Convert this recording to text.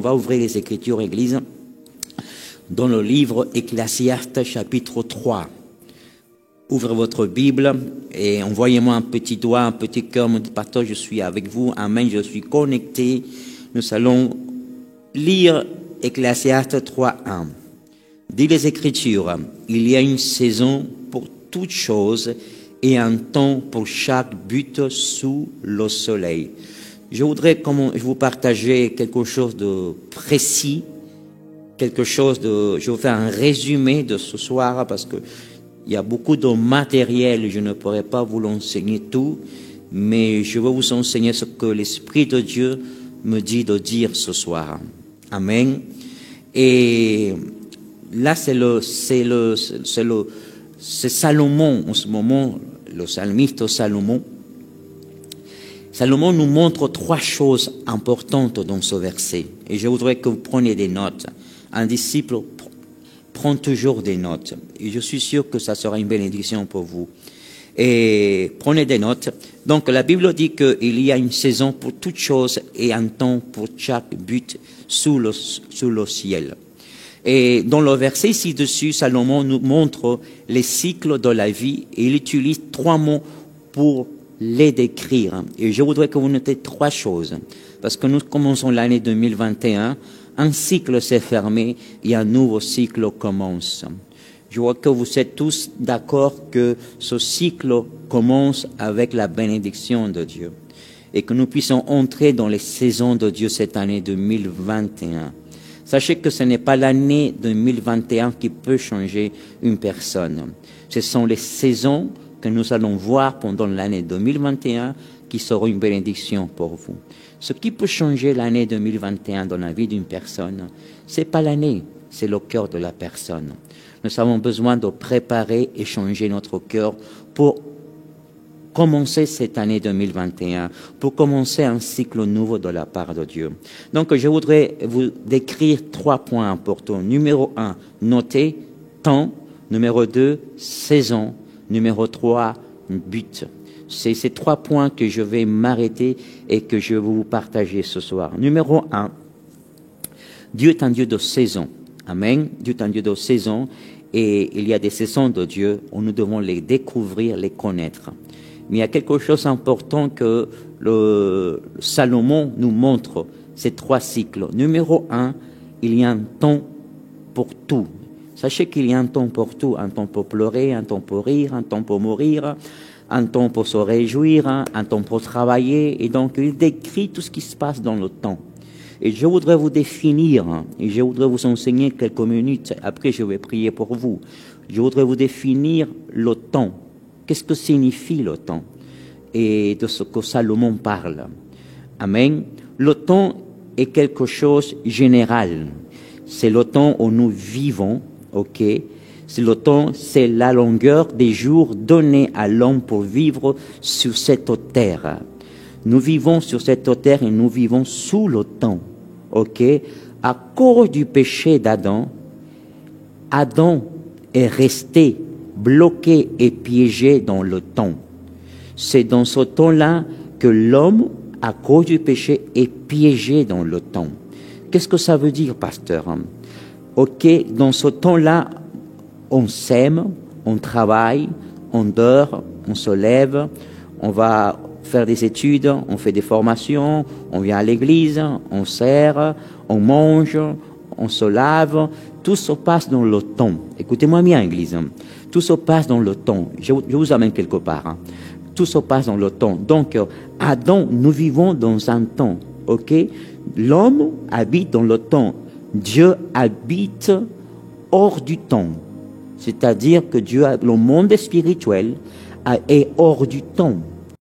On va ouvrir les Écritures, Église, dans le livre Ecclésiaste, chapitre 3. Ouvrez votre Bible et envoyez-moi un petit doigt, un petit cœur, me dites, pasteur, je suis avec vous, amen, je suis connecté. Nous allons lire Ecclésiaste 3.1. Dit les Écritures, il y a une saison pour toutes choses et un temps pour chaque but sous le soleil. Je voudrais vous partager quelque chose de précis, je vais faire un résumé de ce soir parce que il y a beaucoup de matériel, je ne pourrai pas vous l'enseigner tout, mais je vais vous enseigner ce que l'Esprit de Dieu me dit de dire ce soir. Amen. Et là, c'est Salomon, en ce moment, le psalmiste Salomon. Salomon nous montre trois choses importantes dans ce verset. Et je voudrais que vous preniez des notes. Un disciple prend toujours des notes. Et je suis sûr que ça sera une bénédiction pour vous. Et prenez des notes. Donc, la Bible dit qu'il y a une saison pour toutes choses et un temps pour chaque but sous le ciel. Et dans le verset ci-dessus, Salomon nous montre les cycles de la vie et il utilise trois mots pour les décrire. Et je voudrais que vous notez trois choses. Parce que nous commençons l'année 2021, un cycle s'est fermé et un nouveau cycle commence. Je vois que vous êtes tous d'accord que ce cycle commence avec la bénédiction de Dieu. Et que nous puissions entrer dans les saisons de Dieu cette année 2021. Sachez que ce n'est pas l'année 2021 qui peut changer une personne. Ce sont les saisons que nous allons voir pendant l'année 2021 qui seront une bénédiction pour vous. Ce qui peut changer l'année 2021 dans la vie d'une personne, c'est pas l'année, c'est le cœur de la personne. Nous avons besoin de préparer et changer notre cœur pour commencer cette année 2021, pour commencer un cycle nouveau de la part de Dieu. Donc, je voudrais vous décrire trois points importants. Numéro 1, notez, temps. Numéro 2, saison. Numéro 3, but. C'est ces trois points que je vais m'arrêter et que je vais vous partager ce soir. Numéro 1, Dieu est un Dieu de saison. Amen. Dieu est un Dieu de saison et il y a des saisons de Dieu où nous devons les découvrir, les connaître. Mais il y a quelque chose d'important que le Salomon nous montre, ces trois cycles. Numéro 1, il y a un temps pour tout. Sachez qu'il y a un temps pour tout, un temps pour pleurer, un temps pour rire, un temps pour mourir, un temps pour se réjouir, un temps pour travailler. Et donc, il décrit tout ce qui se passe dans le temps. Et je voudrais vous définir, et je voudrais vous enseigner quelques minutes, après je vais prier pour vous. Je voudrais vous définir le temps. Qu'est-ce que signifie le temps? Et de ce que Salomon parle. Amen. Le temps est quelque chose de général. C'est le temps où nous vivons, ok? C'est le temps, c'est la longueur des jours donnés à l'homme pour vivre sur cette terre. Nous vivons sur cette terre et nous vivons sous le temps, ok? À cause du péché d'Adam, Adam est resté bloqué et piégé dans le temps. C'est dans ce temps-là que l'homme, à cause du péché, est piégé dans le temps. Qu'est-ce que ça veut dire, pasteur? Ok, dans ce temps-là, on s'aime, on travaille, on dort, on se lève, on va faire des études, on fait des formations, on vient à l'église, on sert, on mange, on se lave. Tout se passe dans le temps. Écoutez-moi bien, église. Tout se passe dans le temps. Je vous amène quelque part. Tout se passe dans le temps. Donc, Adam, nous vivons dans un temps. Ok? L'homme habite dans le temps. Dieu habite hors du temps. C'est-à-dire que le monde spirituel est hors du temps.